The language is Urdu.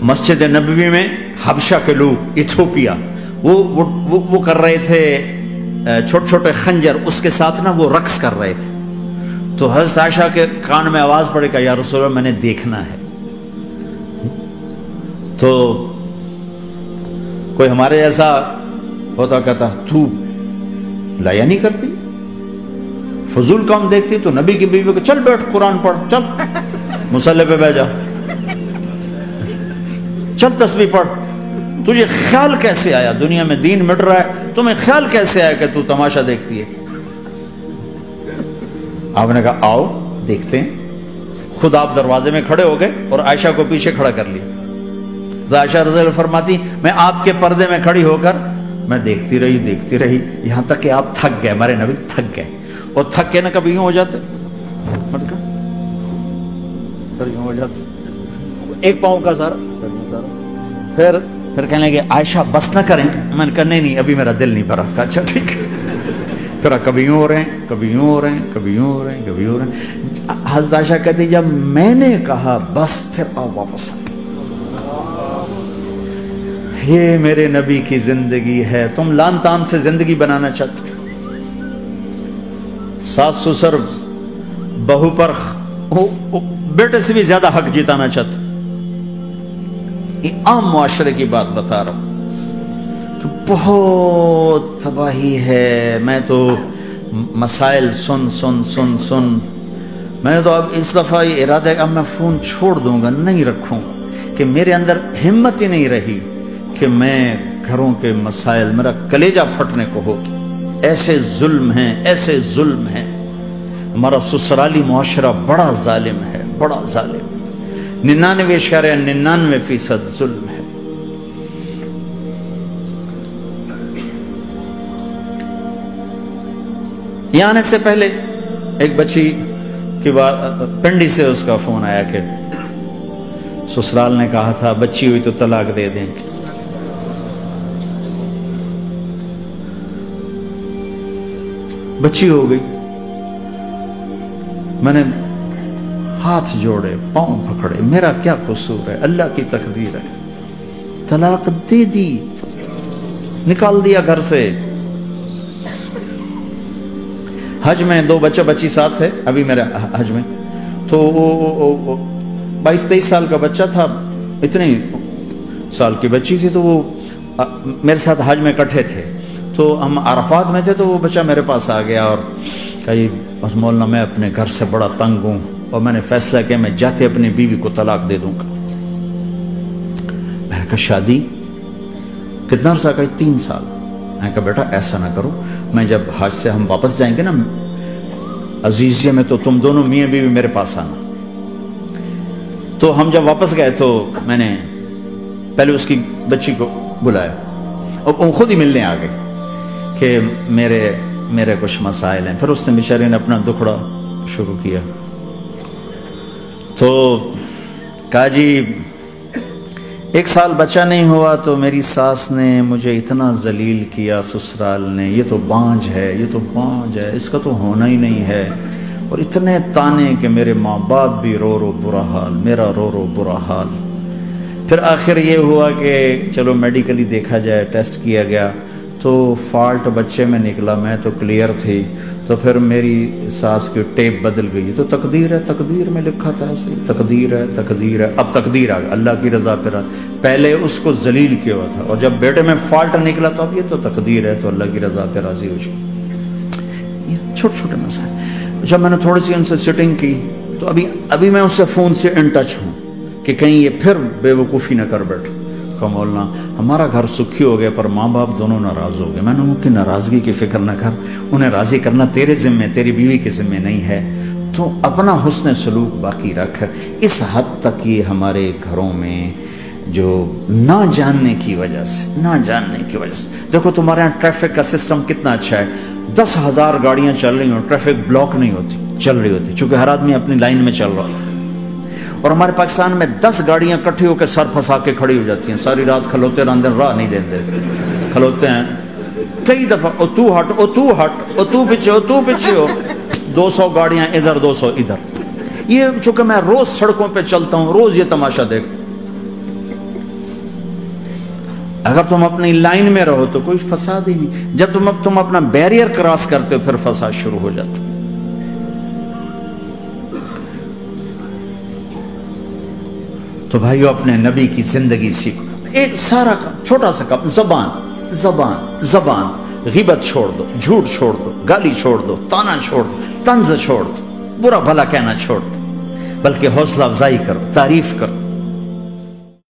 مسجد نبوی میں حبشہ کے لوگ ایتھوپیا وہ کر رہے تھے چھوٹے چھوٹے خنجر، اس کے ساتھ نا وہ رقص کر رہے تھے. تو حضرت عائشہ کے کان میں آواز پڑے کہ یا رسول اللہ میں نے دیکھنا ہے. تو کوئی ہمارے جیسا ہوتا کہتا تو لایا نہیں کرتی، فضول کام دیکھتی. تو نبی کی بیوی کو چل بیٹھ قرآن پڑھ، چل مصلی پہ بیٹھ جا، چل تسبیح پڑھ. تجھے خیال کیسے آیا؟ دنیا میں دین مٹ رہا ہے، تمہیں خیال کیسے آیا کہ تو تماشا دیکھتی ہے؟ آپ نے کہا آؤ دیکھتے ہیں. خود آپ دروازے میں کھڑے ہو گئے اور عائشہ کو پیچھے کھڑا کر لیا. عائشہ رضی اللہ فرماتی میں آپ کے پردے میں کھڑی ہو کر میں دیکھتی رہی یہاں تک کہ آپ تھک گئے. ہمارے نبی تھک گئے، اور تھک کے نہ کبھی یوں ہو جاتے، یوں ہو جاتے، ایک پاؤں کا سارا. پھر کہنے لگے عائشہ بس نہ کریں. میں نے کہا نہیں ابھی میرا دل نہیں بھرا. اچھا ٹھیک ہے. پھر کبھی یوں ہو رہے ہیں، کبھی یوں ہو رہے ہیں، کبھی یوں ہو رہے ہیں، کبھی یوں ہو رہے ہیں. حضرت عائشہ کہتی جب میں نے کہا بس پھر آؤ واپس آ. یہ میرے نبی کی زندگی ہے. تم لان تان سے زندگی بنانا چاہتے، ساس سسر بہو پر بیٹے سے بھی زیادہ حق جتانا چاہتے. یہ عام معاشرے کی بات بتا رہا ہوں کہ بہت تباہی ہے. میں تو مسائل سن میں نے تو اب اس دفعہ یہ ارادہ ہے کہ اب میں فون چھوڑ دوں گا، نہیں رکھوں گا، کہ میرے اندر ہمت ہی نہیں رہی کہ میں گھروں کے مسائل، میرا کلیجہ پھٹنے کو ہو. ایسے ظلم ہیں، ایسے ظلم ہیں. ہمارا سسرالی معاشرہ بڑا ظالم ہے، بڑا ظالم. 99.99% ظلم ہے. یہاں آنے سے پہلے ایک بچی کی بات، پنڈی سے اس کا فون آیا کہ سسرال نے کہا تھا بچی ہوئی تو طلاق دے دیں. بچی ہو گئی. میں نے ہاتھ جوڑے، پاؤں پکڑے، میرا کیا قصور ہے؟ اللہ کی تقدیر ہے. طلاق دے دی، نکال دیا گھر سے. حج میں 2 بچہ بچی ساتھ تھے ابھی میرے حج میں. تو 22-23 سال کا بچہ تھا، اتنے سال کی بچی تھی. تو وہ میرے ساتھ حج میں اکٹھے تھے. تو ہم عرفات میں تھے. تو وہ بچہ میرے پاس آ گیا اور کہا جی بس مولانا میں اپنے گھر سے بڑا تنگ ہوں اور میں نے فیصلہ کیا میں جاتے اپنی بیوی کو طلاق دے دوں گا. میں نے کہا شادی کتنا عرصہ؟ کہا 3 سال. میں نے کہا بیٹا ایسا نہ کرو، میں جب حج سے ہم واپس جائیں گے نا عزیزیہ میں، تو تم دونوں میاں بیوی میرے پاس آنا. تو ہم جب واپس گئے تو میں نے پہلے اس کی بچی کو بلایا اور وہ خود ہی ملنے آ گئے کہ میرے کچھ مسائل ہیں. پھر اس نے بیچارے نے اپنا دکھڑا شروع کیا. تو کہا جی 1 سال بچہ نہیں ہوا تو میری ساس نے مجھے اتنا ذلیل کیا سسرال نے. یہ تو بانجھ ہے، یہ تو بانجھ ہے، اس کا تو ہونا ہی نہیں ہے. اور اتنے تانے کہ میرے ماں باپ بھی رو برا حال، میرا رو برا حال. پھر آخر یہ ہوا کہ چلو میڈیکلی دیکھا جائے، ٹیسٹ کیا گیا تو فالٹ بچے میں نکلا. میں تو کلیئر تھی. تو پھر میری ساس کی ٹیپ بدل گئی. تو تقدیر ہے، تقدیر میں لکھا تھا ایسے، تقدیر ہے، تقدیر ہے. اب تقدیر آ گئی، اللہ کی رضا پہ پہلے اس کو ذلیل کیا ہوا تھا اور جب بیٹے میں فالٹ نکلا تو اب یہ تو تقدیر ہے، تو اللہ کی رضا پہ راضی ہو جائے. یہ چھوٹے چھوٹے مسائل. جب میں نے تھوڑی سی ان سے سٹنگ کی تو ابھی میں اس سے فون سے ان ٹچ ہوں کہ کہیں یہ پھر بے وقوفی نہ کر بیٹھ. مولانا ہمارا گھر سکھی ہو گیا پر ماں باپ دونوں ناراض ہو گئے. میں نے ان کی ناراضگی کی فکر نہ کر، انہیں راضی کرنا تیرے ذمے، تیری بیوی کے ذمے نہیں ہے. تو اپنا حسن سلوک باقی رکھ. اس حد تک یہ ہمارے گھروں میں جو نہ جاننے کی وجہ سے دیکھو تمہارے یہاں ٹریفک کا سسٹم کتنا اچھا ہے. 10,000 گاڑیاں چل رہی ہوں، ٹریفک بلاک نہیں ہوتی، چل رہی ہوتی، چونکہ ہر آدمی اپنی لائن میں چل رہا ہے. اور ہمارے پاکستان میں 10 گاڑیاں کٹھی ہو کے سر پھنسا کے کھڑی ہو جاتی ہیں. ساری رات کھلوتے رہتے ہیں، راہ نہیں دیتے، کھلوتے ہیں. کئی دفعہ او تو ہٹ، او تو ہٹ، او تو پیچھے ہو. 200 گاڑیاں ادھر، 200 ادھر. یہ چونکہ میں روز سڑکوں پہ چلتا ہوں، روز یہ تماشا دیکھتا ہوں. اگر تم اپنی لائن میں رہو تو کوئی فساد ہی نہیں. جب تم اپنا بیریئر کراس کرتے ہو پھر فساد شروع ہو جاتا. تو بھائیو اپنے نبی کی زندگی سیکھو. ایک سارا کام چھوٹا سا کام, زبان زبان زبان. غیبت چھوڑ دو, جھوٹ چھوڑ دو, گالی چھوڑ دو, تانا چھوڑ دو, طنز چھوڑ دو, برا بھلا کہنا چھوڑ دو, بلکہ حوصلہ افزائی کرو, تعریف کرو.